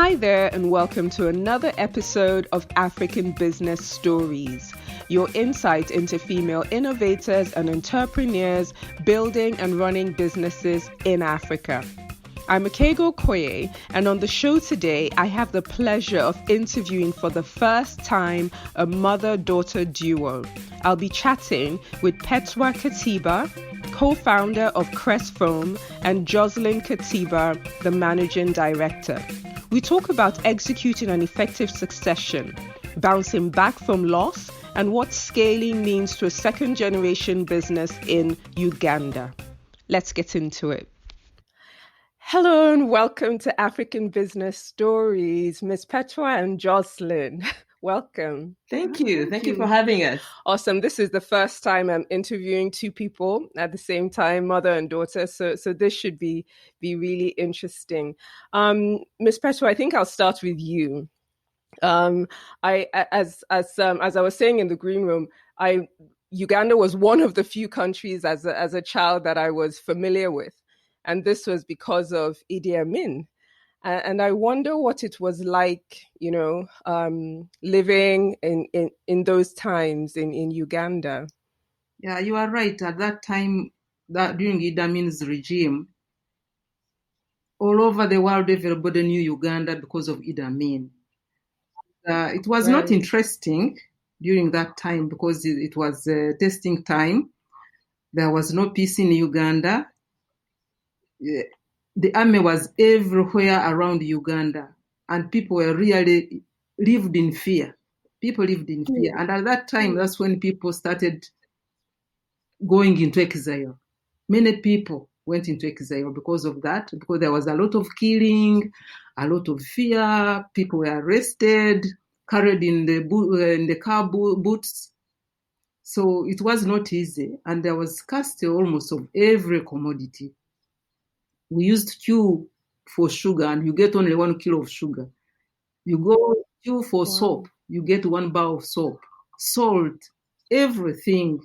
Hi there, and welcome to another episode of African Business Stories, your insight into female innovators and entrepreneurs building and running businesses in Africa. I'm Akego Koye, and on the show today, I have the pleasure of interviewing for the first time a mother-daughter duo. I'll be chatting with Petua Kateeba, co-founder of Crest Foam, and Joseline Kateeba, the managing director. We talk about executing an effective succession, bouncing back from loss, and what scaling means to a second-generation business in Uganda. Let's get into it. Hello and welcome to African Business Stories, Miss Petra and Joseline. Welcome. Thank you. Thank you for having us. Awesome. This is the first time I'm interviewing two people at the same time, mother and daughter. So this should be really interesting. Miss Petra, I think I'll start with you. As I was saying in the green room, Uganda was one of the few countries as a child that I was familiar with, and this was because of Idi Amin. And I wonder what it was like, living in those times in Uganda. Yeah, you are right. At that time, during Idi Amin's regime, all over the world, everybody knew Uganda because of Idi Amin. It was not interesting during that time because it was testing time. There was no peace in Uganda. The army was everywhere around Uganda, and people were really lived in fear. People lived in fear. And at that time, that's when people started going into exile. Many people went into exile because of that, because there was a lot of killing, a lot of fear. People were arrested, carried in the car boots. So it was not easy. And there was scarcity almost of every commodity. We used to queue for sugar, and you get only 1 kilo of sugar. You go queue for soap, you get 1 bar of soap. Salt, everything.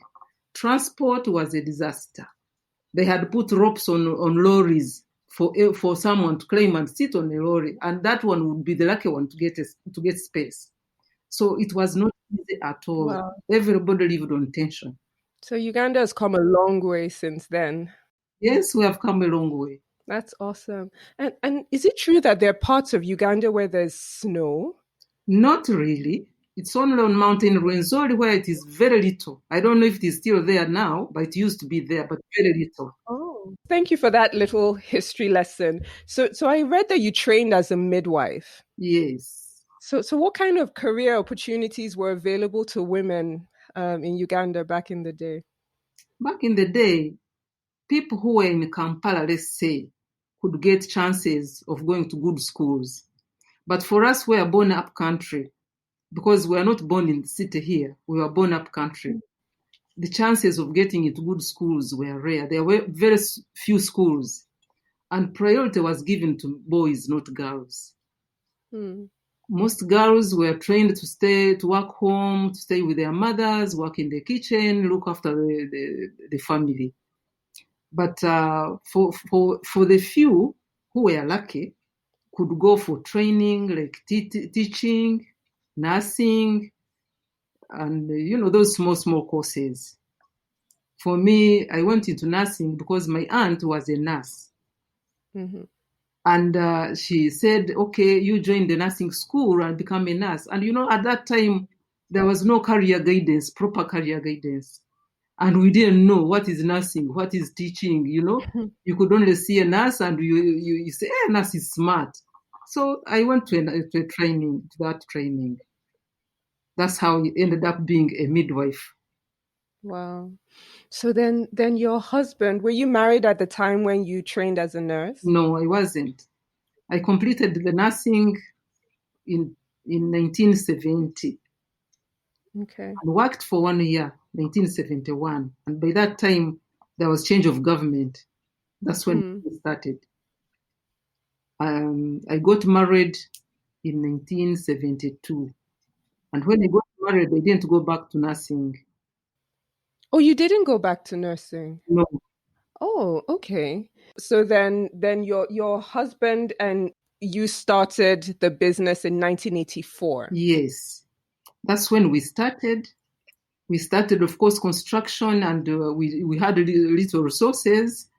Transport was a disaster. They had put ropes on lorries for someone to climb and sit on a lorry, and that one would be the lucky one to get space. So it was not easy at all. Wow. Everybody lived on tension. So Uganda has come a long way since then. Yes, we have come a long way. That's awesome. And is it true that there are parts of Uganda where there's snow? Not really. It's only on mountain Rwenzori where it is very little. I don't know if it is still there now, but it used to be there, but very little. Oh, thank you for that little history lesson. So I read that you trained as a midwife. Yes. So what kind of career opportunities were available to women in Uganda back in the day? Back in the day, people who were in Kampala, let's say, could get chances of going to good schools. But for us, we are born up country, because we are not born in the city here. We were born up country. The chances of getting into good schools were rare. There were very few schools, and priority was given to boys, not girls. Most girls were trained to work home, to stay with their mothers, work in the kitchen, look after the family. But for the few who were lucky, could go for training like teaching, nursing, and those small courses. For me, I went into nursing because my aunt was a nurse. Mm-hmm. And she said, okay, you join the nursing school and become a nurse. And at that time, there was no proper career guidance. And we didn't know what is nursing, what is teaching, You could only see a nurse and you say, nurse is smart. So I went to that training. That's how I ended up being a midwife. Wow. So then your husband, were you married at the time when you trained as a nurse? No, I wasn't. I completed the nursing in 1970. Okay. And worked for 1 year, 1971. And by that time, there was change of government. That's when it started. I got married in 1972. And when I got married, I didn't go back to nursing. Oh, you didn't go back to nursing? No. Oh, okay. So then your husband and you started the business in 1984. Yes, that's when we started. We started, of course, construction, and we had little resources.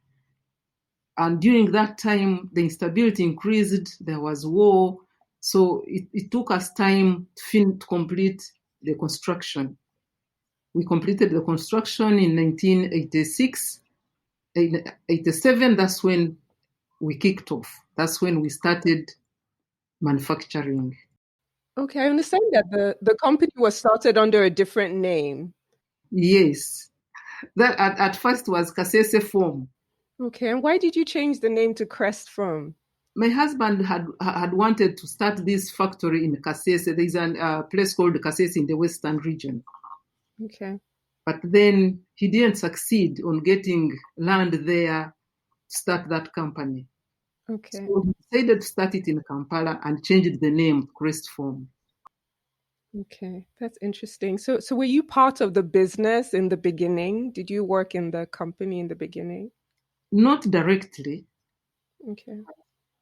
And during that time, the instability increased. There was war. So it took us time to complete the construction. We completed the construction in 1986. In 87, that's when we kicked off. That's when we started manufacturing. Okay, I understand that the company was started under a different name. Yes. That at first was Successio Foam. Okay, and why did you change the name to Crest Foam? My husband had wanted to start this factory in Kasese. There's a place called Kasese in the western region. Okay. But then he didn't succeed on getting land there to start that company. Okay. So he decided to start it in Kampala and changed the name to Crest Foam. Okay, that's interesting. So were you part of the business in the beginning? Did you work in the company in the beginning? Not directly. Okay.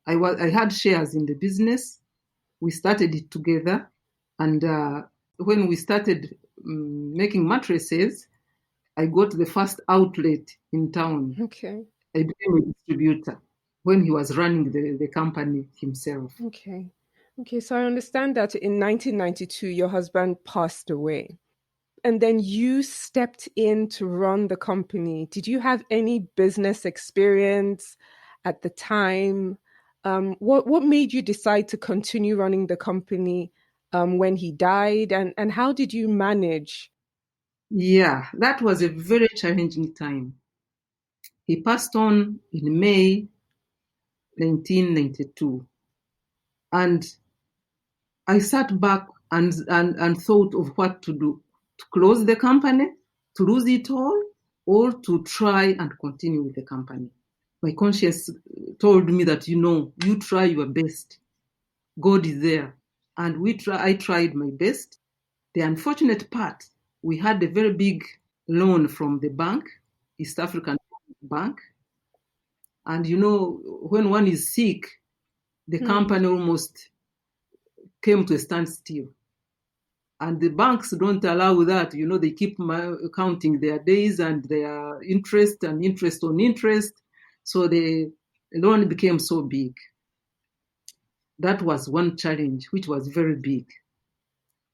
I had shares in the business. We started it together, and when we started making mattresses, I got the first outlet in town. Okay. I became a distributor when he was running the company himself. Okay. Okay, so I understand that in 1992 your husband passed away. And then you stepped in to run the company. Did you have any business experience at the time? What made you decide to continue running the company when he died? And how did you manage? Yeah, that was a very challenging time. He passed on in May 1992. And I sat back and thought of what to do. To close the company, to lose it all, or to try and continue with the company. My conscience told me that, you try your best. God is there. And I tried my best. The unfortunate part, we had a very big loan from the bank, East African Bank. And when one is sick, the company almost came to a standstill. And the banks don't allow that. They keep counting their days and their interest and interest on interest. So the loan became so big. That was one challenge, which was very big.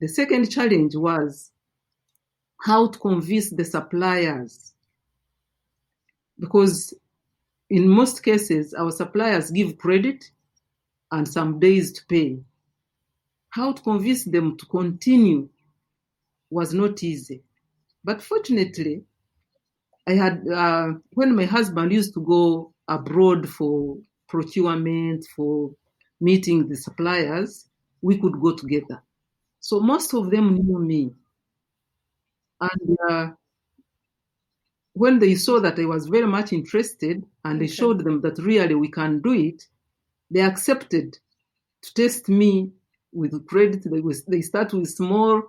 The second challenge was how to convince the suppliers. Because in most cases, our suppliers give credit and some days to pay. How to convince them to continue was not easy. But fortunately, I had when my husband used to go abroad for procurement, for meeting the suppliers, we could go together. So most of them knew me. And when they saw that I was very much interested and I showed them that really we can do it, they accepted to test me with credit. They start with small,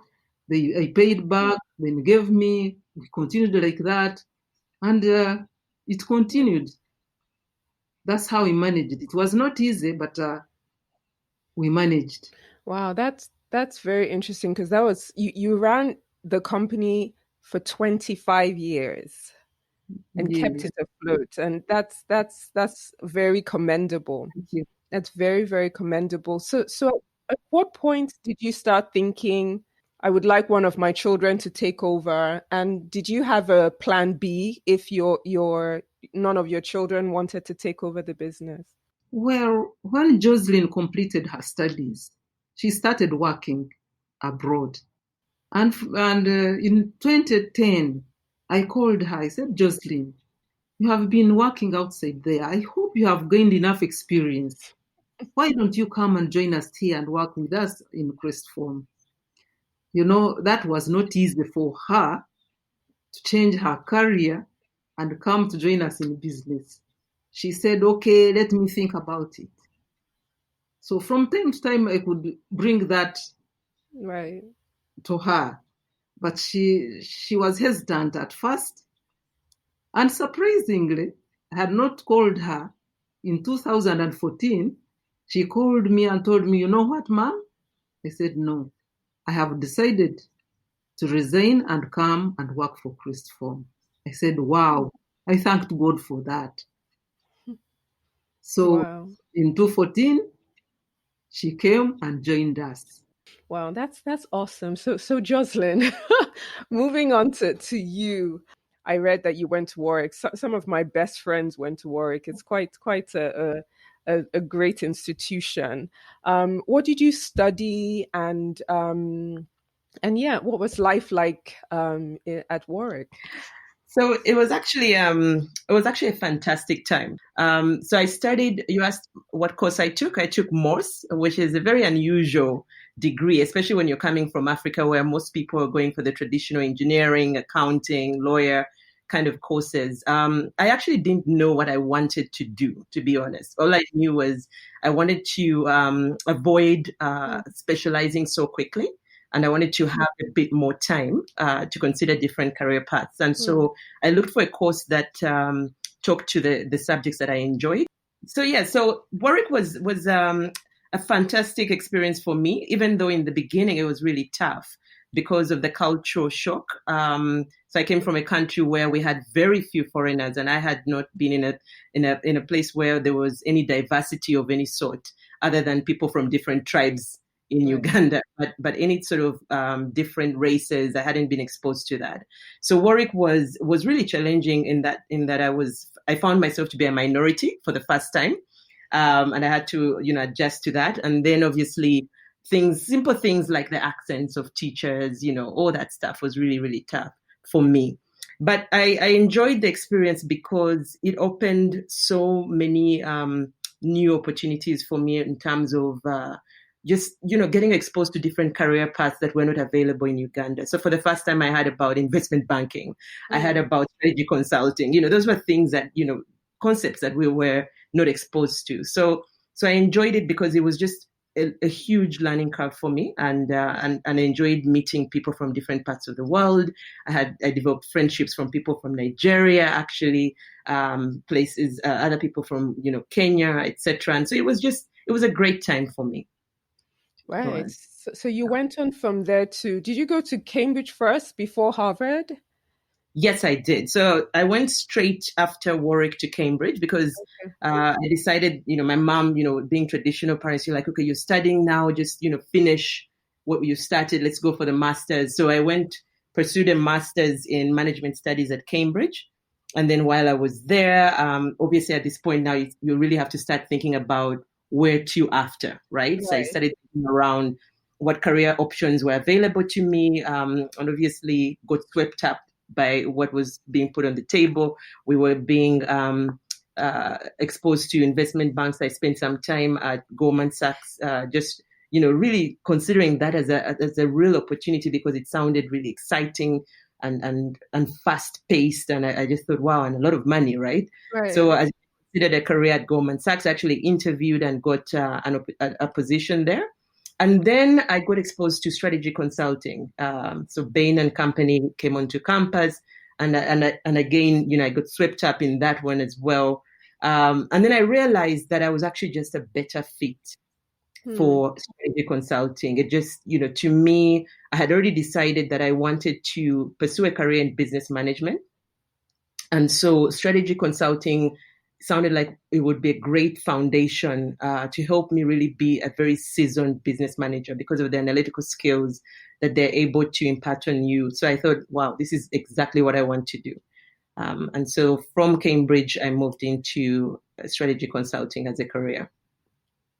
I paid back, then gave me, we continued like that. And it continued. That's how we managed it. It was not easy, but we managed. Wow, that's very interesting because that was you ran the company for 25 years and kept it afloat, and that's very commendable. Thank you. That's very, very commendable. So at what point did you start thinking, I would like one of my children to take over? And did you have a plan B if your none of your children wanted to take over the business? Well, when Joseline completed her studies, she started working abroad. And in 2010, I called her. I said, Joseline, you have been working outside there. I hope you have gained enough experience. Why don't you come and join us here and work with us in Crest Foam? That was not easy for her to change her career and come to join us in business. She said, okay, let me think about it. So from time to time, I could bring that right to her. But she was hesitant at first. And surprisingly, I had not called her in 2014. She called me and told me, you know what, ma'am? I said, no, I have decided to resign and come and work for Crest Foam. I said, wow, I thanked God for that. So Wow. in 2014, she came and joined us. Wow, that's awesome. So Joseline, moving on to you. I read that you went to Warwick. Some of my best friends went to Warwick. It's quite a great institution. What did you study, and yeah, what was life like at Warwick? So it was actually a fantastic time. So I studied. You asked what course I took. I took Morse, which is a very unusual degree, especially when you're coming from Africa, where most people are going for the traditional engineering, accounting, lawyer kind of courses. I actually didn't know what I wanted to do, to be honest. All I knew was I wanted to avoid specializing so quickly, and I wanted to have a bit more time to consider different career paths. And so I looked for a course that talked to the subjects that I enjoyed. So yeah, so Warwick was a fantastic experience for me, even though in the beginning it was really tough because of the cultural shock. So I came from a country where we had very few foreigners, and I had not been in a place where there was any diversity of any sort, other than people from different tribes in Right. Uganda, but any sort of different races, I hadn't been exposed to that. So Warwick was really challenging in that I found myself to be a minority for the first time, and I had to adjust to that. And then obviously simple things like the accents of teachers, all that stuff was really really tough for me. But I enjoyed the experience because it opened so many new opportunities for me in terms of just getting exposed to different career paths that were not available in Uganda. So for the first time, I heard about investment banking. I heard about strategy consulting. Those were things that concepts that we were not exposed to. So I enjoyed it because it was just a huge learning curve for me, and I enjoyed meeting people from different parts of the world. I developed friendships from people from Nigeria, actually, places, other people from Kenya, etc. And so it was a great time for me. Right. So you went on from there did you go to Cambridge first before Harvard? Yes, I did. So I went straight after Warwick to Cambridge because I decided, my mom, being traditional parents, you're like, okay, you're studying now, just, finish what you started. Let's go for the master's. So I pursued a master's in management studies at Cambridge. And then while I was there, obviously at this point now, you really have to start thinking about where to after, right? So I started thinking around what career options were available to me, and obviously got swept up by what was being put on the table. We were being exposed to investment banks. I spent some time at Goldman Sachs, just really considering that as a real opportunity because it sounded really exciting and fast paced. And I just thought, wow, and a lot of money, right? So as I considered a career at Goldman Sachs, I actually interviewed and got a position there. And then I got exposed to strategy consulting. So Bain Company came onto campus, and again, I got swept up in that one as well. And then I realized that I was actually just a better fit for strategy consulting. It just, to me, I had already decided that I wanted to pursue a career in business management. And so strategy consulting sounded like it would be a great foundation to help me really be a very seasoned business manager because of the analytical skills that they're able to impart on you. So I thought, wow, this is exactly what I want to do. And so from Cambridge, I moved into strategy consulting as a career.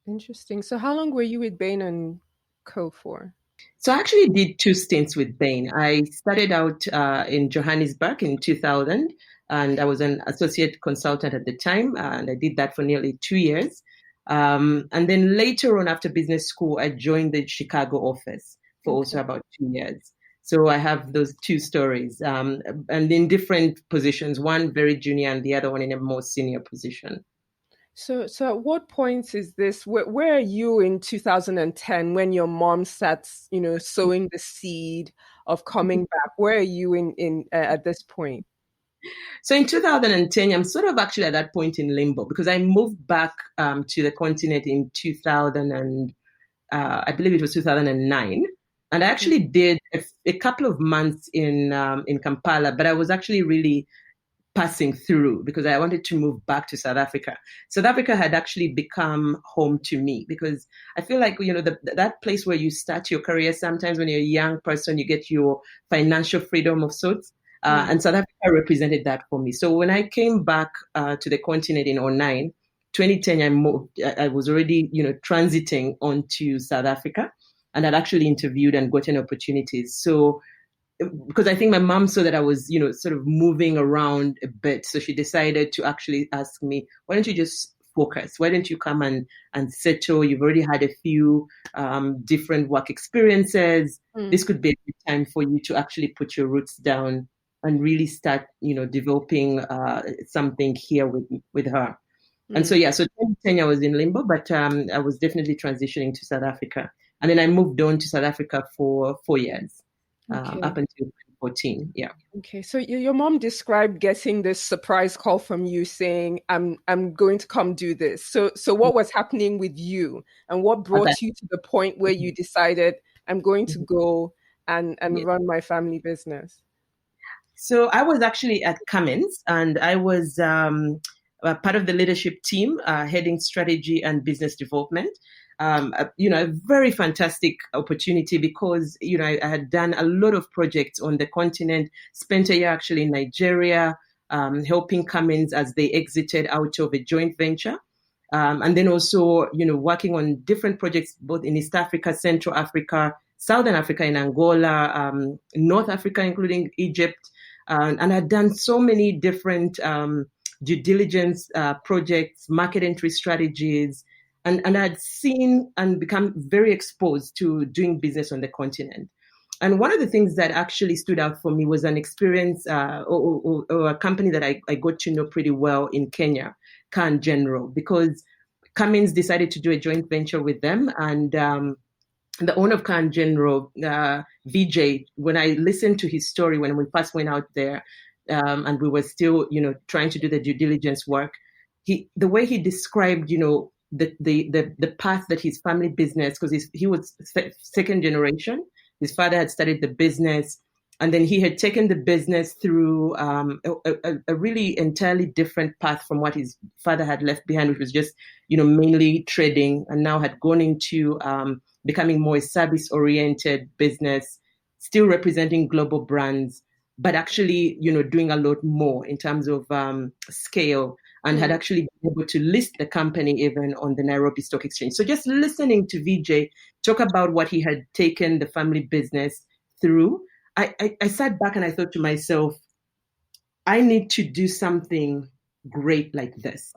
Interesting. So how long were you with Bain and Co for? So I actually did 2 stints with Bain. I started out in Johannesburg in 2000, and I was an associate consultant at the time, and I did that for nearly 2 years. And then later on, after business school, I joined the Chicago office for also about 2 years. So I have those 2 stories, and in different positions, one very junior and the other one in a more senior position. So at what point is this? Where are you in 2010 when your mom starts, sowing the seed of coming back? Where are you in at this point? So in 2010, I'm sort of actually at that point in limbo because I moved back to the continent in 2000 and I believe it was 2009. And I actually did a couple of months in Kampala, but I was actually really passing through because I wanted to move back to South Africa. South Africa had actually become home to me because I feel like, that place where you start your career, sometimes when you're a young person, you get your financial freedom of sorts. And South Africa represented that for me. So when I came back to the continent in 2010, I moved. I was already, transiting onto South Africa, and I'd actually interviewed and gotten opportunities. So because I think my mom saw that I was, sort of moving around a bit, so she decided to actually ask me, "Why don't you just focus? Why don't you come and settle? You've already had a few different work experiences. This could be a good time for you to actually put your roots down and really start, developing something here with her." And so, so 2010 I was in limbo, but I was definitely transitioning to South Africa. And then I moved on to South Africa for 4 years, up until 2014. Yeah. Okay. So your mom described getting this surprise call from you saying, I'm going to come do this. So what was happening with you, and what brought you to the point where you decided, I'm going to go and run my family business? So I was actually at Cummins, and I was part of the leadership team heading strategy and business development. A very fantastic opportunity because, I had done a lot of projects on the continent, spent a year actually in Nigeria, helping Cummins as they exited out of a joint venture. And then also, working on different projects, both in East Africa, Central Africa, Southern Africa, in Angola, North Africa, including Egypt. And I'd done so many different due diligence projects, market entry strategies, and I'd seen and become very exposed to doing business on the continent. And one of the things that actually stood out for me was an experience or a company that I got to know pretty well in Kenya, Can General, because Cummins decided to do a joint venture with them. And the owner of Can General, Vijay, when I listened to his story when we first went out there, and we were still, trying to do the due diligence work, the way he described, the path that his family business, because he was second generation. His father had started the business, and then he had taken the business through a really entirely different path from what his father had left behind, which was just, mainly trading, and now had gone into becoming more a service-oriented business, still representing global brands, but actually, doing a lot more in terms of scale, and had actually been able to list the company even on the Nairobi Stock Exchange. So just listening to Vijay talk about what he had taken the family business through, I sat back and I thought to myself, I need to do something great like this,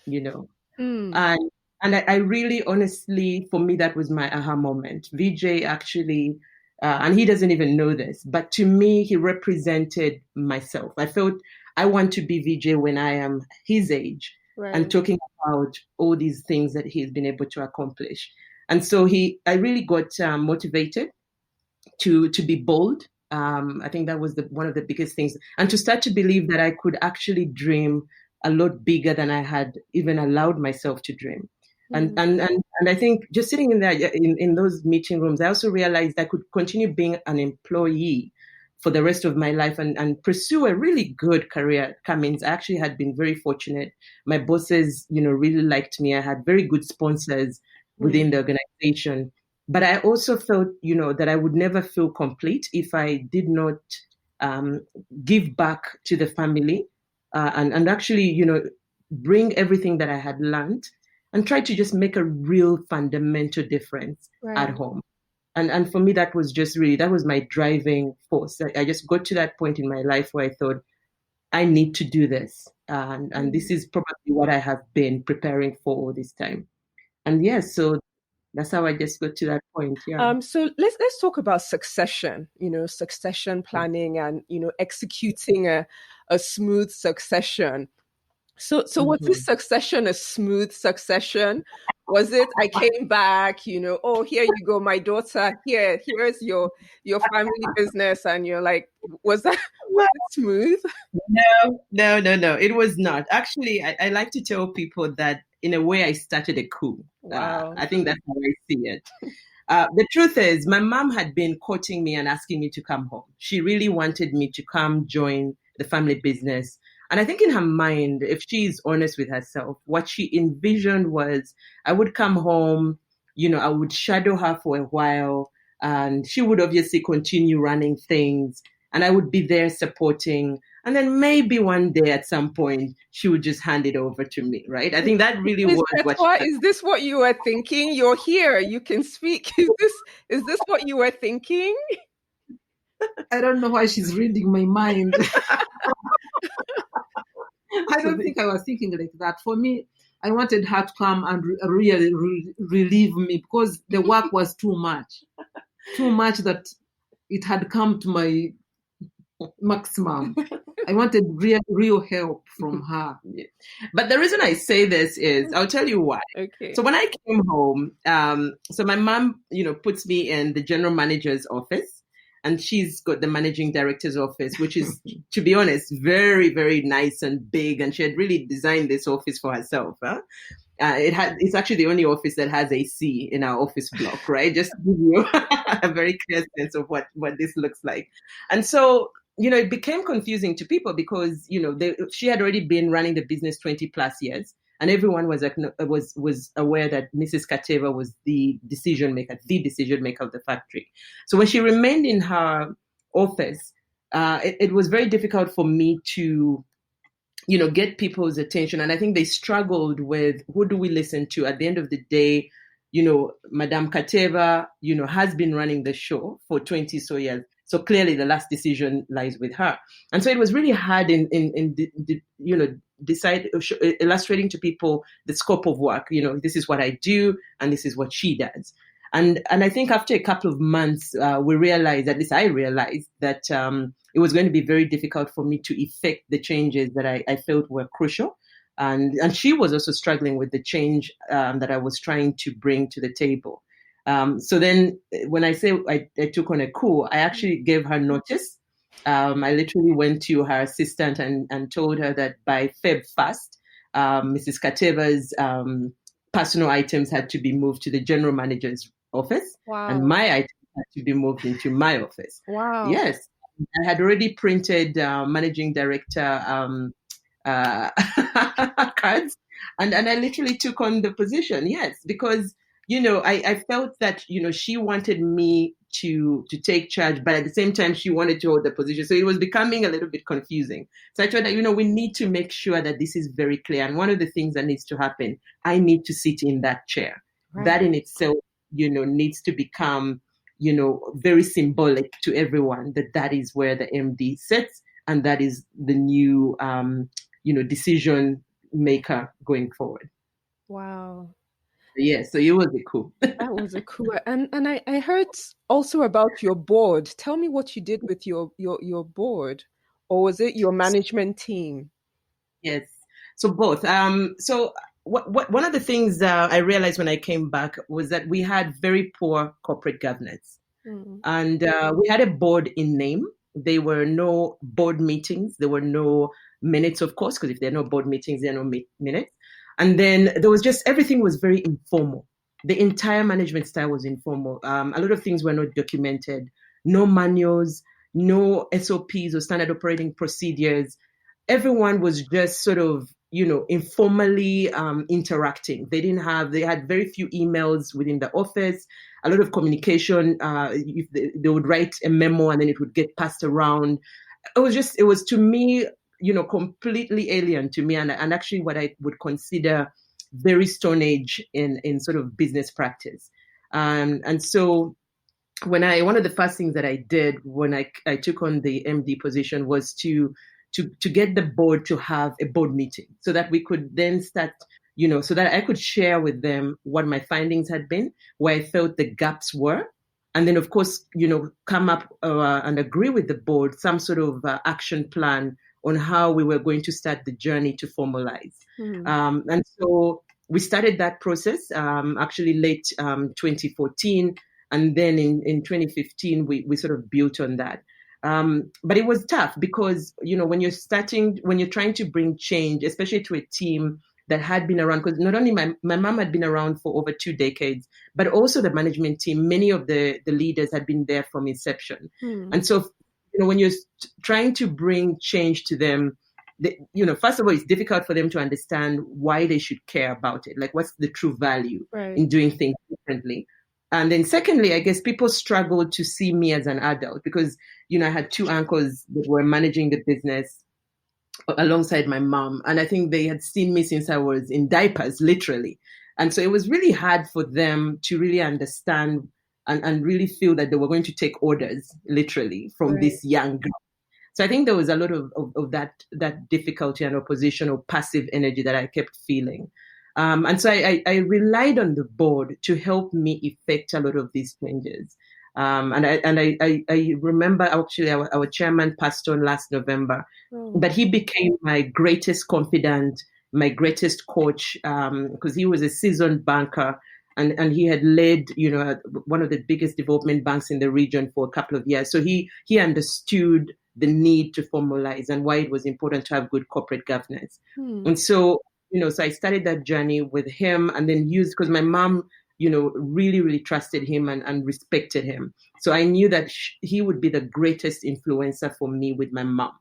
And I really, honestly, for me, that was my aha moment. Vijay actually, and he doesn't even know this, but to me, he represented myself. I felt I want to be Vijay when I am his age, and talking about all these things that he's been able to accomplish. And so I really got motivated to be bold. I think that was one of the biggest things, and to start to believe that I could actually dream a lot bigger than I had even allowed myself to dream. And I think just sitting in there in those meeting rooms, I also realized I could continue being an employee for the rest of my life and pursue a really good career at Cummins. I actually had been very fortunate. My bosses, really liked me. I had very good sponsors within the organization. But I also felt, that I would never feel complete if I did not give back to the family and actually, bring everything that I had learned and try to just make a real fundamental difference at home. And for me, that was just that was my driving force. I just got to that point in my life where I thought, I need to do this. And this is probably what I have been preparing for all this time. And yes, so that's how I just got to that point. Yeah. So let's talk about succession, succession planning and, executing a smooth succession. So was this succession a smooth succession? Was it, I came back, oh, here you go, my daughter, here's your family business, and you're like, was Was it smooth? No. It was not. Actually, I like to tell people that in a way I started a coup. Wow. I think that's how I see it. The truth is, my mom had been courting me and asking me to come home. She really wanted me to come join the family business. And I think in her mind, if she's honest with herself, what she envisioned was I would come home, I would shadow her for a while, and she would obviously continue running things, and I would be there supporting. And then maybe one day at some point, she would just hand it over to me, right? I think that really was what is this what you were thinking? You're here, you can speak. Is this what you were thinking? I don't know why she's reading my mind. I don't think I was thinking like that. For me, I wanted her to come and really relieve me because the work was too much that it had come to my maximum. I wanted real help from her. Yeah. But the reason I say this is, I'll tell you why. Okay. So when I came home, so my mom, puts me in the general manager's office. And she's got the managing director's office, which is, to be honest, very, very nice and big. And she had really designed this office for herself. Huh? It's actually the only office that has a C in our office block, right? Just to give you a very clear sense of what this looks like. And so, it became confusing to people because, she had already been running the business 20 plus years. And everyone was aware that Mrs. Kateeba was the decision maker of the factory. So when she remained in her office, it was very difficult for me to, get people's attention. And I think they struggled with who do we listen to? At the end of the day, Madame Kateeba, has been running the show for 20 so years. So clearly the last decision lies with her. And so it was really hard in illustrating to people the scope of work. This is what I do and this is what she does. And I think after a couple of months, we realized, at least I realized, that it was going to be very difficult for me to effect the changes that I felt were crucial. And she was also struggling with the change that I was trying to bring to the table. So then when I say I took on a coup, I actually gave her notice. I literally went to her assistant and told her that by Feb 1st, Mrs. Kateeba's personal items had to be moved to the general manager's office. Wow. And my items had to be moved into my office. Wow. Yes. I had already printed managing director cards, and I literally took on the position. Yes, because I felt that she wanted me to take charge, but at the same time she wanted to hold the position. So it was becoming a little bit confusing. So I thought that we need to make sure that this is very clear. And one of the things that needs to happen, I need to sit in that chair. Right. That in itself, needs to become very symbolic to everyone that is where the MD sits, and that is the new decision maker going forward. Wow. Yeah, so it was a coup. That was a coup. And I heard also about your board. Tell me what you did with your board, or was it your management team? Yes, so both. So what one of the things I realized when I came back was that we had very poor corporate governance, and we had a board in name. There were no board meetings. There were no minutes, of course, because if there are no board meetings, there are no minutes. And then there was just, everything was very informal. The entire management style was informal. A lot of things were not documented. No manuals, no SOPs or standard operating procedures. Everyone was just sort of, informally interacting. They had very few emails within the office, a lot of communication. If they would write a memo and then it would get passed around. It was to me, completely alien to me, and actually what I would consider very Stone Age in sort of business practice. And so one of the first things that I did when I took on the MD position was to get the board to have a board meeting so that we could then start, so that I could share with them what my findings had been, where I felt the gaps were. And then, of course, come up and agree with the board some sort of action plan on how we were going to start the journey to formalize. And so we started that process actually late 2014. And then in 2015, we sort of built on that. But it was tough because, when you're trying to bring change, especially to a team that had been around, because not only my mom had been around for over 2 decades, but also the management team, many of the leaders had been there from inception. And so, when you're trying to bring change to them, first of all, it's difficult for them to understand why they should care about it. Like, what's the true value in doing things differently? And then secondly, I guess people struggled to see me as an adult because, I had 2 uncles that were managing the business alongside my mom. And I think they had seen me since I was in diapers, literally. And so it was really hard for them to really understand and really feel that they were going to take orders, literally, from this young girl. So I think there was a lot of that difficulty and opposition or passive energy that I kept feeling. And so I relied on the board to help me effect a lot of these changes. And I remember actually our chairman passed on last November, but he became my greatest confidant, my greatest coach, because he was a seasoned banker and he had led, one of the biggest development banks in the region for a couple of years. So he understood the need to formalize and why it was important to have good corporate governance. And so, so I started that journey with him and then because my mom, really, really trusted him and respected him. So I knew that he would be the greatest influencer for me with my mom.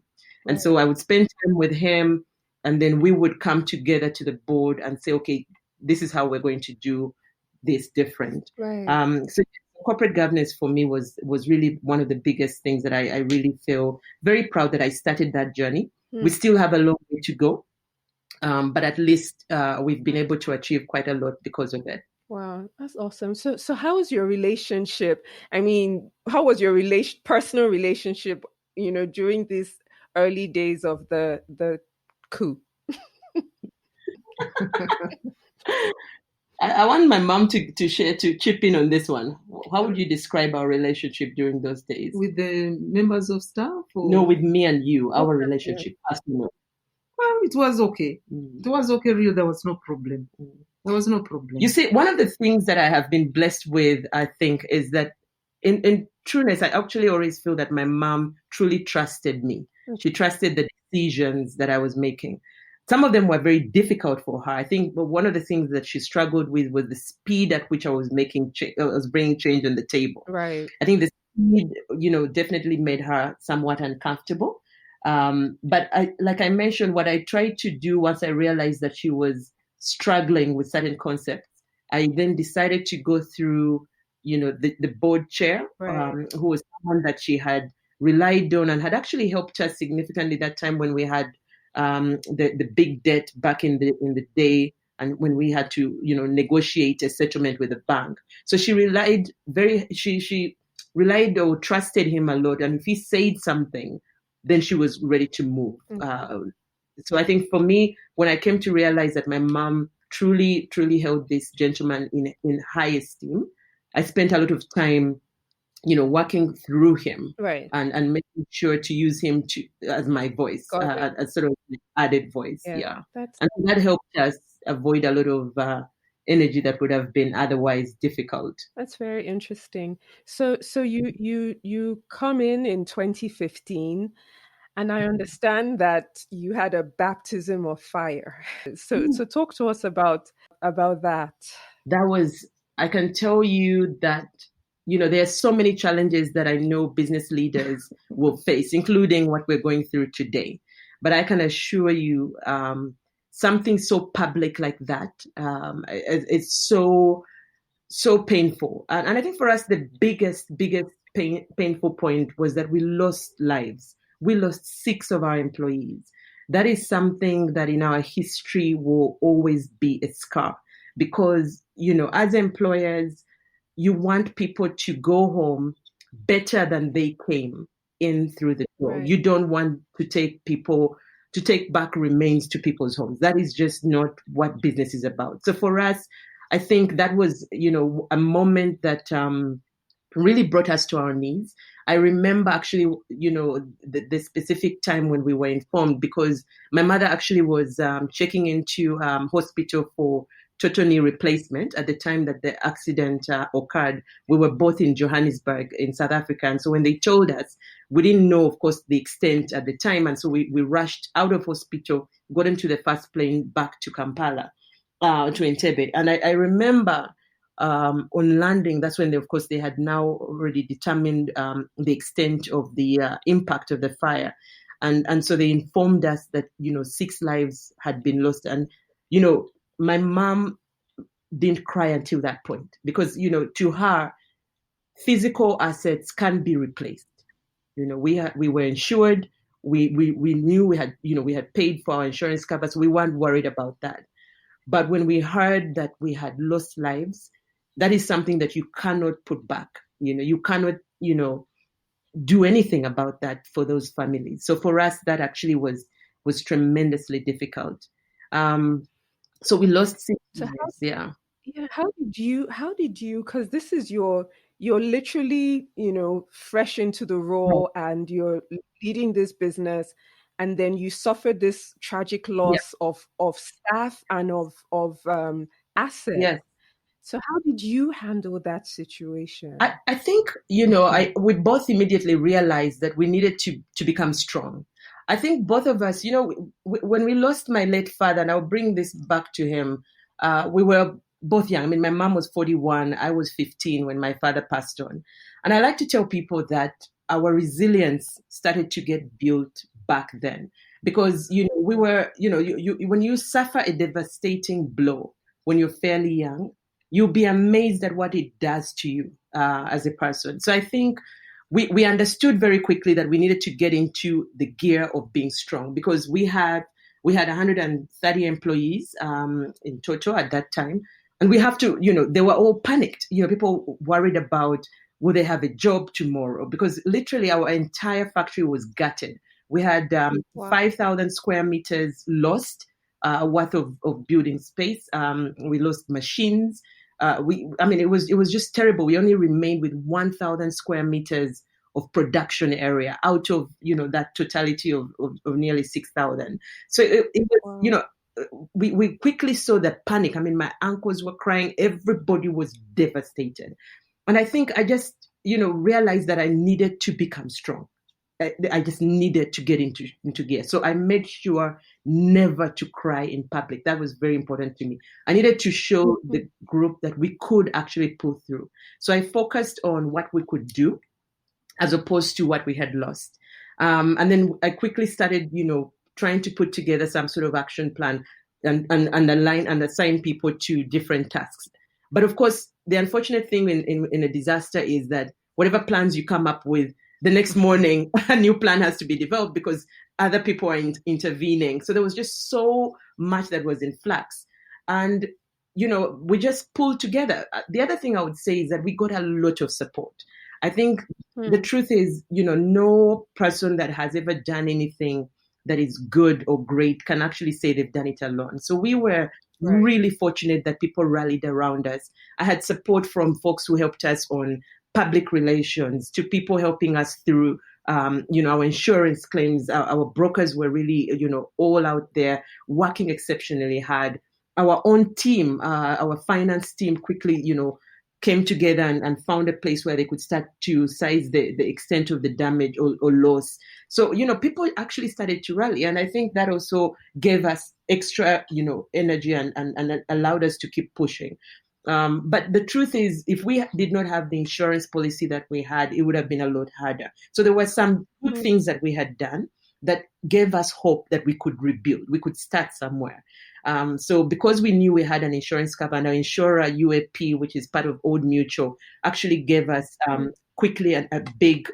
And so I would spend time with him and then we would come together to the board and say, okay, this is how we're going to do this different. So corporate governance for me was really one of the biggest things that I really feel very proud that I started that journey. We still have a long way to go, but at least we've been able to achieve quite a lot because of it. Wow, that's awesome. So how was your relationship? I mean, how was your personal relationship, during these early days of the coup? I want my mom to chip in on this one. How would you describe our relationship during those days? With the members of staff? Or? No, with me and you, our relationship. Well, it was okay. It was okay, really. There was no problem. There was no problem. You see, one of the things that I have been blessed with, I think, is that in trueness, I actually always feel that my mom truly trusted me. She trusted the decisions that I was making. Some of them were very difficult for her. I think but one of the things that she struggled with was the speed at which I was bringing change on the table. Right. I think the speed, definitely made her somewhat uncomfortable. But like I mentioned, what I tried to do once I realized that she was struggling with certain concepts, I then decided to go through, the board chair, who was someone that she had relied on and had actually helped us significantly that time when we had the big debt back in the day and when we had to, negotiate a settlement with the bank. So she she relied or trusted him a lot. And if he said something, then she was ready to move. So I think for me, when I came to realize that my mom truly, truly held this gentleman in high esteem, I spent a lot of time, working through him, and making sure to use him as my voice, as sort of added voice. Yeah. And that helped us avoid a lot of energy that would have been otherwise difficult. That's very interesting. So you come in 2015. And I understand that you had a baptism of fire. So talk to us about that. That was, I can tell you that, there are so many challenges that I know business leaders will face, including what we're going through today. But I can assure you, something so public like that, it's so painful. And I think for us, the biggest painful point was that we lost lives. We lost 6 of our employees. That is something that in our history will always be a scar because, as employers, you want people to go home better than they came in through the door. You don't want to take back remains to people's homes. That is just not what business is about. So for us, I think that was, a moment that really brought us to our knees. I remember actually, the specific time when we were informed because my mother actually was checking into hospital for total knee replacement at the time that the accident occurred. We were both in Johannesburg in South Africa. And so when they told us, we didn't know, of course, the extent at the time. And so we rushed out of hospital, got into the first plane back to Kampala, to Entebbe. And I remember on landing, that's when, of course, they had now already determined the extent of the impact of the fire. And so they informed us that, 6 lives had been lost. And, my mom didn't cry until that point because, to her, physical assets can be replaced. We were insured. We knew we had paid for our insurance cover, so we weren't worried about that. But when we heard that we had lost lives, that is something that you cannot put back. You cannot, do anything about that for those families. So for us, that actually was tremendously difficult. So we lost 6 lives. Yeah. Yeah. How did you, because this is you're literally, fresh into the role and you're leading this business, and then you suffered this tragic loss of staff and of assets. Yes. So how did you handle that situation? I think, we both immediately realized that we needed to become strong. I think both of us, when we lost my late father, and I'll bring this back to him, we were both young. I mean, my mom was 41, I was 15 when my father passed on. And I like to tell people that our resilience started to get built back then. Because, we were, when you suffer a devastating blow when you're fairly young, you'll be amazed at what it does to you as a person. So I think we understood very quickly that we needed to get into the gear of being strong because we had 130 employees in total at that time. And we have to, they were all panicked. People worried about will they have a job tomorrow? Because literally our entire factory was gutted. We had 5,000 square meters lost worth of building space. We lost machines. It was just terrible. We only remained with 1,000 square meters of production area out of, that totality of nearly 6,000. So it was, we quickly saw the panic. I mean, my uncles were crying. Everybody was devastated. And I think I just, realized that I needed to become strong. I just needed to get into gear. So I made sure never to cry in public. That was very important to me. I needed to show the group that we could actually pull through. So I focused on what we could do as opposed to what we had lost. And then I quickly started, trying to put together some sort of action plan and align and assign people to different tasks. But of course, the unfortunate thing in a disaster is that whatever plans you come up with, the next morning, a new plan has to be developed because other people are intervening. So there was just so much that was in flux. And, we just pulled together. The other thing I would say is that we got a lot of support. I think the truth is, no person that has ever done anything that is good or great can actually say they've done it alone. So we were really fortunate that people rallied around us. I had support from folks who helped us on public relations, to people helping us through, our insurance claims. Our brokers were really, all out there working exceptionally hard. Our own team, our finance team quickly, came together and found a place where they could start to size the extent of the damage or loss. So, people actually started to rally. And I think that also gave us extra, energy and allowed us to keep pushing. But the truth is, if we did not have the insurance policy that we had, it would have been a lot harder. So there were some good things that we had done that gave us hope that we could rebuild, we could start somewhere. So because we knew we had an insurance cover, and our insurer, UAP, which is part of Old Mutual, actually gave us quickly a big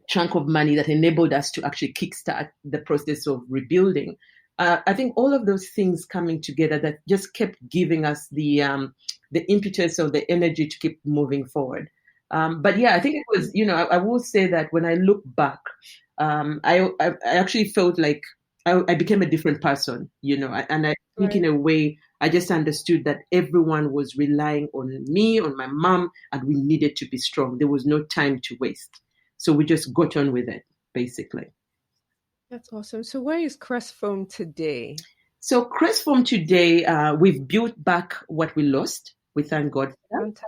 chunk of money that enabled us to actually kickstart the process of rebuilding. I think all of those things coming together that just kept giving us the impetus or the energy to keep moving forward. But yeah, I think it was, I will say that when I look back, I actually felt like I became a different person, and I think in a way, I just understood that everyone was relying on me, on my mom, and we needed to be strong. There was no time to waste. So we just got on with it, basically. That's awesome. So where is Crest Foam today? So Crest Foam today, we've built back what we lost. We thank God for that.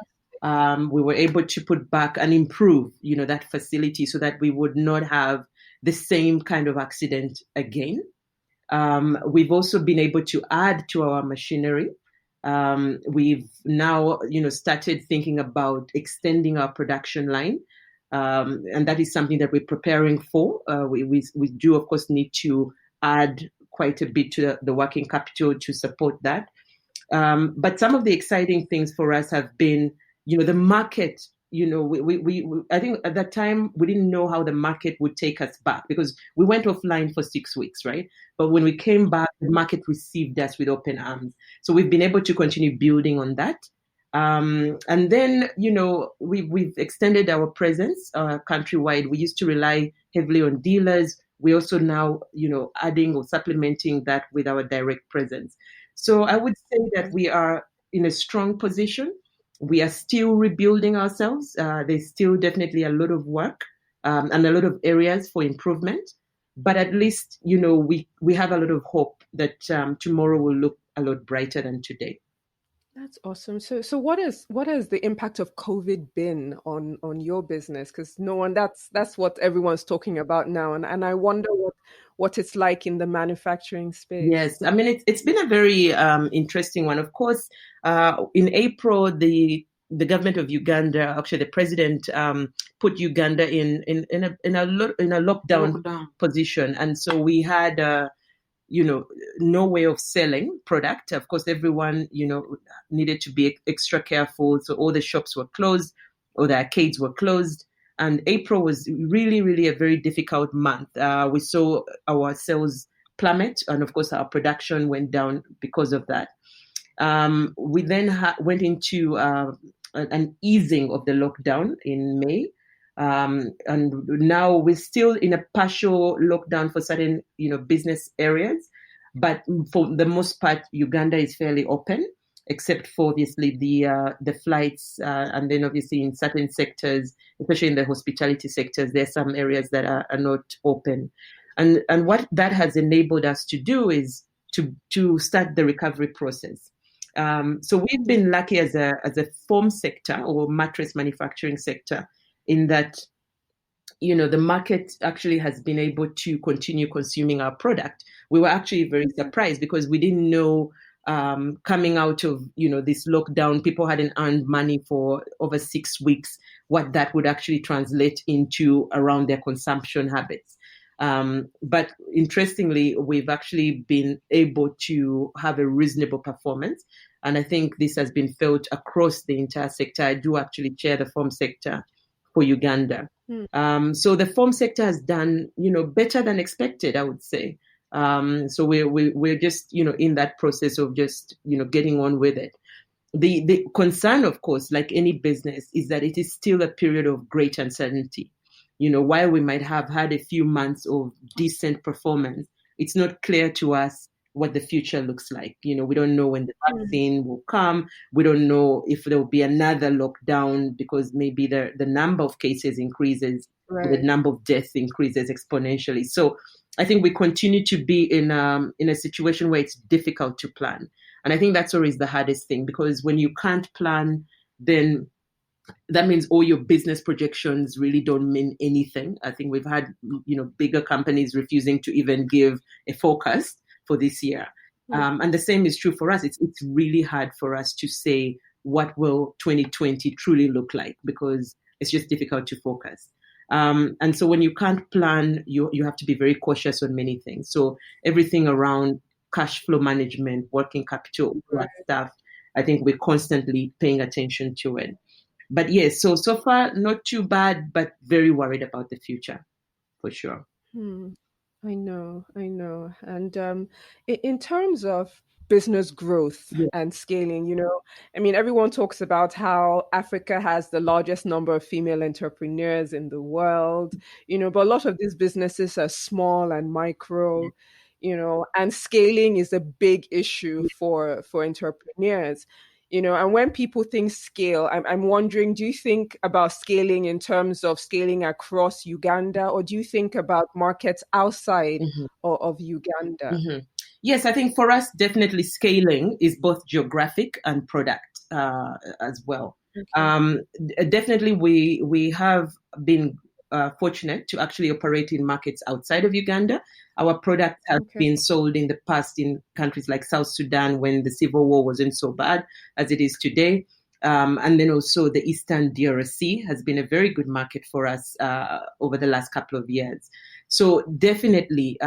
we were able to put back and improve, that facility so that we would not have the same kind of accident again. We've also been able to add to our machinery. We've now, started thinking about extending our production line. And that is something that we're preparing for. We do, of course, need to add quite a bit to the working capital to support that. But some of the exciting things for us have been, the market. I think at that time we didn't know how the market would take us back because we went offline for 6 weeks, right? But when we came back, the market received us with open arms. So we've been able to continue building on that. And then, we've extended our presence countrywide. We used to rely heavily on dealers. We also now, adding or supplementing that with our direct presence. So I would say that we are in a strong position. We are still rebuilding ourselves. There's still definitely a lot of work and a lot of areas for improvement. But at least, we have a lot of hope that tomorrow will look a lot brighter than today. That's awesome. So what has the impact of COVID been on your business? Because that's what everyone's talking about now, and I wonder what it's like in the manufacturing space. Yes, I mean it's been a very interesting one. Of course, in April, the government of Uganda, actually the president, put Uganda in a lockdown position, and so we had no way of selling product. Of course, everyone, needed to be extra careful. So all the shops were closed, or the arcades were closed. And April was really, really a very difficult month. We saw our sales plummet, and of course, our production went down because of that. We then went into an easing of the lockdown in May. And now we're still in a partial lockdown for certain, business areas, but for the most part, Uganda is fairly open, except for obviously the flights, and then obviously in certain sectors, especially in the hospitality sectors, there's some areas that are not open, and what that has enabled us to do is to start the recovery process. So we've been lucky as a foam sector or mattress manufacturing sector, in that, the market actually has been able to continue consuming our product. We were actually very surprised because we didn't know, coming out of, this lockdown, people hadn't earned money for over 6 weeks, what that would actually translate into around their consumption habits. But interestingly, we've actually been able to have a reasonable performance. And I think this has been felt across the entire sector. I do actually chair the foam sector for Uganda. So the foam sector has done, better than expected, I would say. So we're just, in that process of just, getting on with it. The concern, of course, like any business, is that it is still a period of great uncertainty. While we might have had a few months of decent performance, it's not clear to us what the future looks like. We don't know when the vaccine will come. We don't know if there will be another lockdown because maybe the number of cases increases, right, the number of deaths increases exponentially. So I think we continue to be in a situation where it's difficult to plan. And I think that's always the hardest thing, because when you can't plan, then that means all your business projections really don't mean anything. I think we've had, bigger companies refusing to even give a forecast for this year. And the same is true for us. It's really hard for us to say what will 2020 truly look like, because it's just difficult to forecast. And so when you can't plan, you have to be very cautious on many things. So everything around cash flow management, working capital, that stuff, I think we're constantly paying attention to it. But yes, so far, not too bad, but very worried about the future, for sure. I know. And in terms of business growth and scaling, everyone talks about how Africa has the largest number of female entrepreneurs in the world, but a lot of these businesses are small and micro, and scaling is a big issue for entrepreneurs. And when people think scale, I'm wondering, do you think about scaling in terms of scaling across Uganda, or do you think about markets outside of Uganda? Yes, I think for us, definitely scaling is both geographic and product as well. Definitely, we have been fortunate to actually operate in markets outside of Uganda. Our products have been sold in the past in countries like South Sudan when the civil war wasn't so bad as it is today. And then also the Eastern DRC has been a very good market for us over the last couple of years. So definitely,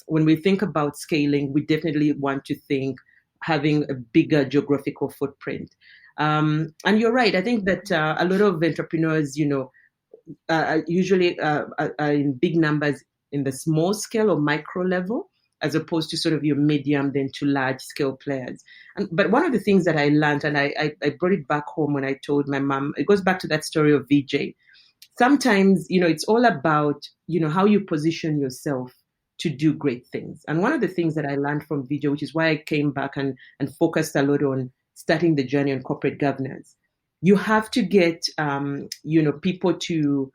when we think about scaling, we definitely want to think having a bigger geographical footprint. And you're right. I think that a lot of entrepreneurs, usually are in big numbers in the small scale or micro level, as opposed to sort of your medium then to large scale players. But one of the things that I learned, and I brought it back home when I told my mom, it goes back to that story of VJ. Sometimes, it's all about, how you position yourself to do great things. And one of the things that I learned from VJ, which is why I came back and focused a lot on starting the journey on corporate governance, you have to get, people to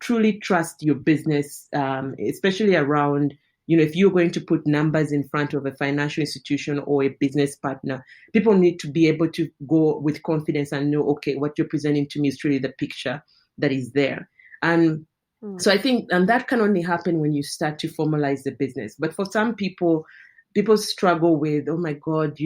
truly trust your business, especially around, if you're going to put numbers in front of a financial institution or a business partner, people need to be able to go with confidence and know, okay, what you're presenting to me is really the picture that is there. And so I think, and that can only happen when you start to formalize the business. But for some people struggle with, oh my God,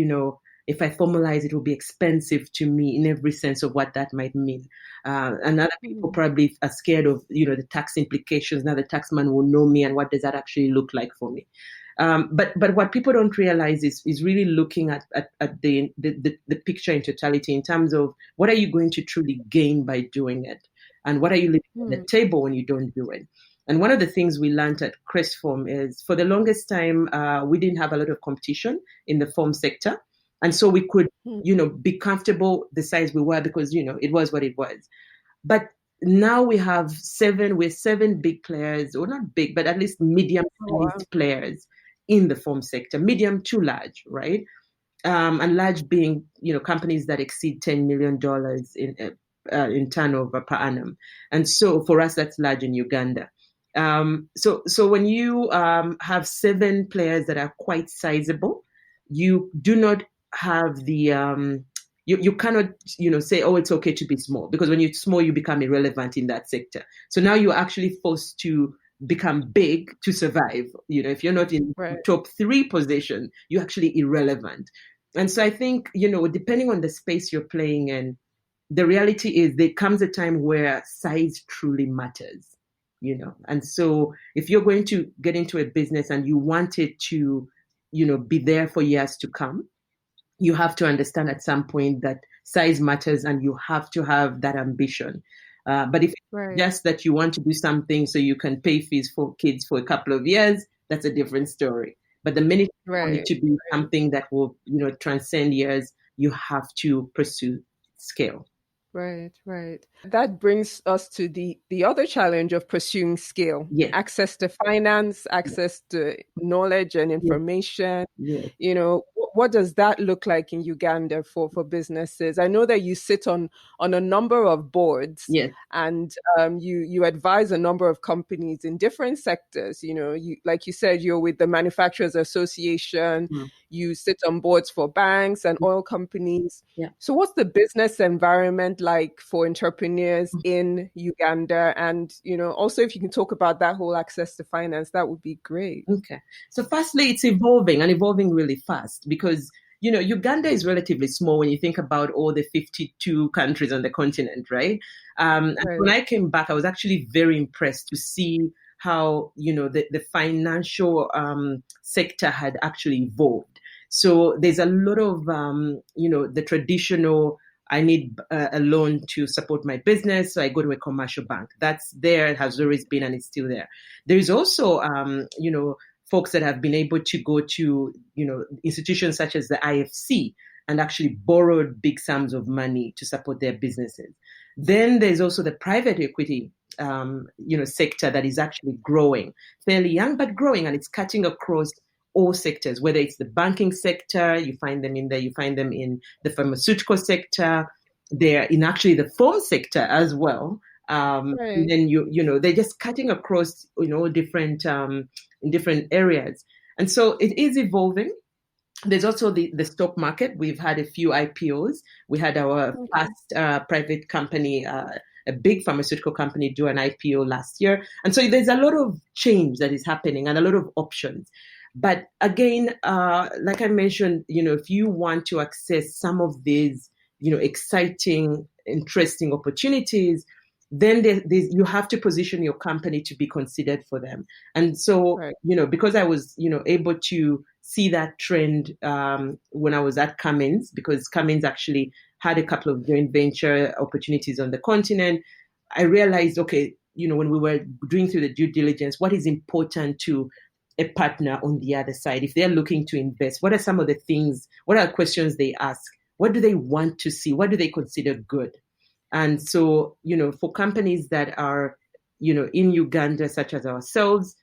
if I formalize, it will be expensive to me in every sense of what that might mean. And other people probably are scared of, the tax implications. Now the taxman will know me, and what does that actually look like for me? But what people don't realize is really looking at the picture in totality in terms of what are you going to truly gain by doing it, and what are you leaving on the table when you don't do it. And one of the things we learned at Crest Foam is, for the longest time, we didn't have a lot of competition in the foam sector. And so we could, be comfortable the size we were because, it was what it was. But now we're seven big players, or not big, but at least medium-sized players in the foam sector, medium to large, right? And large being, companies that exceed $10 million in turnover per annum. And so for us, that's large in Uganda. So when you have 7 players that are quite sizable, you do not have the you cannot say, oh, it's okay to be small, because when you're small you become irrelevant in that sector. So now you're actually forced to become big to survive. If you're not in top 3 position, you're actually irrelevant. And so I think depending on the space you're playing in, the reality is there comes a time where size truly matters. And so if you're going to get into a business and you want it to be there for years to come, you have to understand at some point that size matters, and you have to have that ambition. But if it's just that you want to do something so you can pay fees for kids for a couple of years, that's a different story. But the minute you want it to be something that will, transcend years, you have to pursue scale. Right. That brings us to the other challenge of pursuing scale. Yes. Access to finance, access to knowledge and information. Yes. What does that look like in Uganda for businesses? I know that you sit on a number of boards. Yes. And you advise a number of companies in different sectors. Like you said, you're with the Manufacturers Association. You sit on boards for banks and oil companies. Yeah. So what's the business environment like for entrepreneurs in Uganda? And, also if you can talk about that whole access to finance, that would be great. Okay. So firstly, it's evolving really fast, because, Uganda is relatively small when you think about all the 52 countries on the continent, right? And when I came back, I was actually very impressed to see how, the financial sector had actually evolved. So there's a lot of, the traditional, I need a loan to support my business, so I go to a commercial bank. That's there, it has always been, and it's still there. There's also, folks that have been able to go to, institutions such as the IFC and actually borrowed big sums of money to support their businesses. Then there's also the private equity, sector that is actually growing, fairly young, but growing, and it's cutting across all sectors, whether it's the banking sector, you find them in there, you find them in the pharmaceutical sector, they're in actually the foam sector as well. And then they're just cutting across, different in different areas. And so it is evolving. There's also the stock market. We've had a few IPOs. We had our first private company, a big pharmaceutical company, do an IPO last year. And so there's a lot of change that is happening and a lot of options. But again, like I mentioned, if you want to access some of these, exciting, interesting opportunities, then you have to position your company to be considered for them. And so, because I was, able to see that trend when I was at Cummins, because Cummins actually had a couple of joint venture opportunities on the continent, I realized, okay, when we were doing through the due diligence, what is important to a partner on the other side? If they're looking to invest, what are some of the things, what are the questions they ask? What do they want to see? What do they consider good? And so, for companies that are, in Uganda, such as ourselves,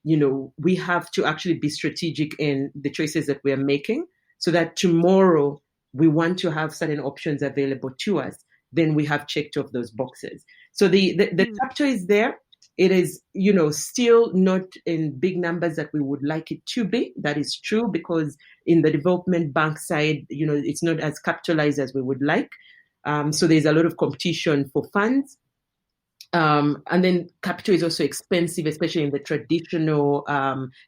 we have to actually be strategic in the choices that we are making so that tomorrow we want to have certain options available to us. Then we have checked off those boxes. So the chapter is there. It is, still not in big numbers that we would like it to be. That is true, because in the development bank side, it's not as capitalized as we would like. So there's a lot of competition for funds. And then capital is also expensive, especially in the traditional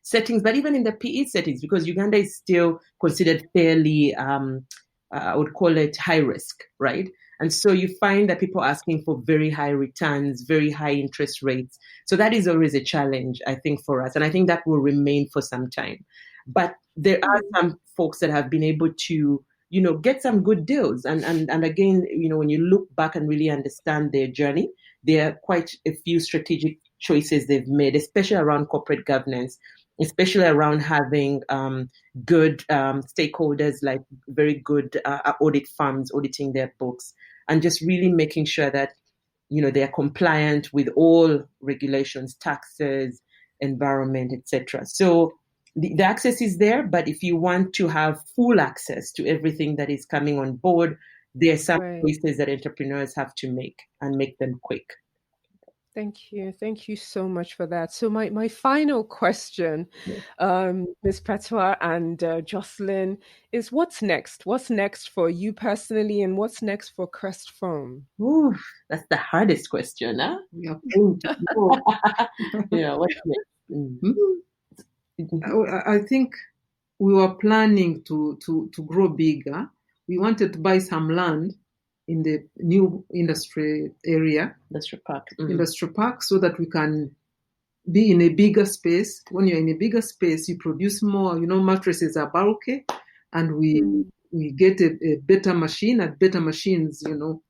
settings, but even in the PE settings, because Uganda is still considered fairly, I would call it high risk, right? And so you find that people are asking for very high returns, very high interest rates. So that is always a challenge, I think, for us. And I think that will remain for some time. But there are some folks that have been able to, get some good deals. And again, when you look back and really understand their journey, there are quite a few strategic choices they've made, especially around corporate governance, especially around having good stakeholders, like very good audit firms auditing their books, and just really making sure that, they are compliant with all regulations, taxes, environment, etc. So the access is there, but if you want to have full access to everything that is coming on board, there are some choices that entrepreneurs have to make, and make them quick. Thank you. Thank you so much for that. So my final question, Ms. Petua and Joseline, is what's next? What's next for you personally, and what's next for Crest Foam? Ooh, that's the hardest question, huh? Yeah. What's next? I think we were planning to grow bigger. We wanted to buy some land in the new industry area, Industrial park, so that we can be in a bigger space. When you're in a bigger space, you produce more. Mattresses are bulky, and we get a better machine, and better machines, to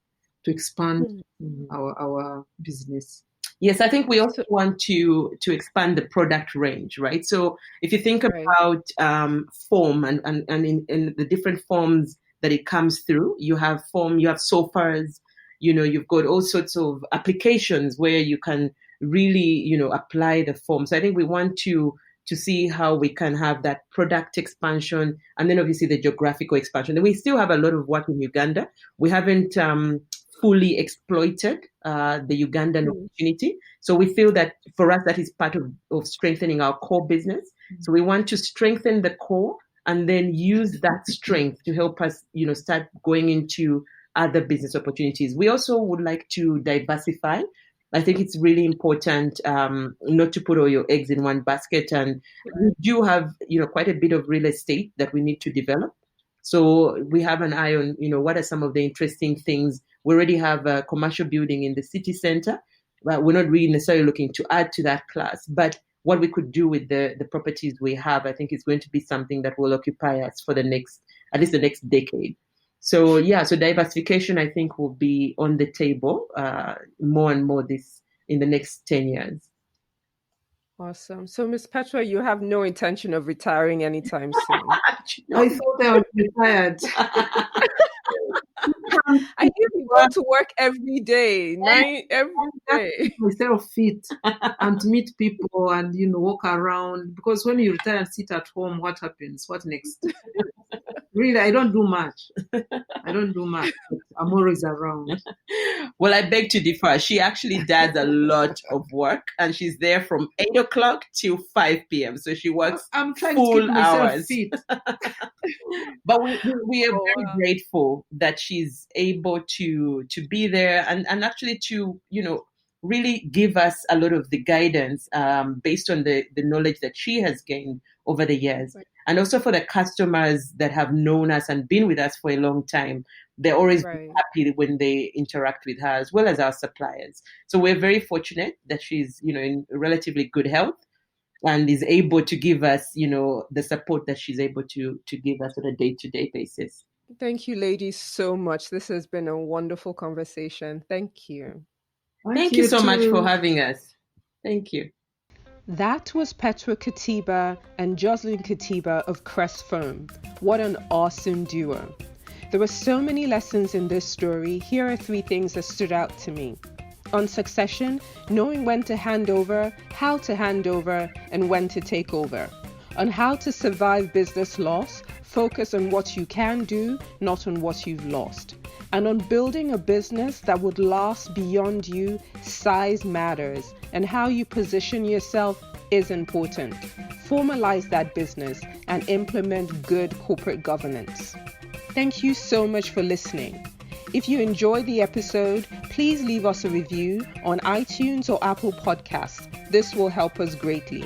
expand our business. Yes, I think we also want to expand the product range, right? So if you think about foam and in the different forms that it comes through, you have foam, you have sofas, you've got all sorts of applications where you can really, apply the foam. So I think we want to see how we can have that product expansion, and then obviously the geographical expansion. And we still have a lot of work in Uganda. We haven't fully exploited the Ugandan opportunity. So we feel that for us, that is part of strengthening our core business. So we want to strengthen the core, and then use that strength to help us, start going into other business opportunities. We also would like to diversify. I think it's really important not to put all your eggs in one basket. And we do have, quite a bit of real estate that we need to develop. So we have an eye on, what are some of the interesting things. We already have a commercial building in the city center, but we're not really necessarily looking to add to that class. But what we could do with the properties we have, I think is going to be something that will occupy us for at least the next decade. So so diversification, I think, will be on the table more and more in the next 10 years. Awesome. So, Ms. Petra, you have no intention of retiring anytime soon. I thought I was retired. I need to go to work every day, every day. Myself fit and meet people and walk around, because when you retire and sit at home, what happens? What next? Really, I don't do much. I'm always around. Well, I beg to differ. She actually does a lot of work, and she's there from 8 o'clock till 5 p.m. So she works I'm trying full to keep myself hours. fit. But we are very grateful that she's able to be there and actually to, really give us a lot of the guidance based on the knowledge that she has gained over the years. Right. And also for the customers that have known us and been with us for a long time, they're always happy when they interact with her, as well as our suppliers. So we're very fortunate that she's, in relatively good health and is able to give us, the support that she's able to give us on a day-to-day basis. Thank you, ladies, so much. This has been a wonderful conversation. Thank you. Thank you so much for having us. Thank you. That was Petua Kateeba and Joseline Kateeba of Crest Foam. What an awesome duo. There were so many lessons in this story. Here are 3 things that stood out to me. On succession, knowing when to hand over, how to hand over, and when to take over. On how to survive business loss, focus on what you can do, not on what you've lost. And on building a business that would last beyond you, size matters, and how you position yourself is important. Formalize that business and implement good corporate governance. Thank you so much for listening. If you enjoyed the episode, please leave us a review on iTunes or Apple Podcasts. This will help us greatly.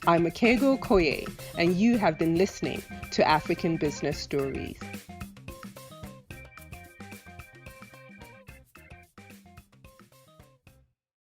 I'm Akego Koye, and you have been listening to African Business Stories.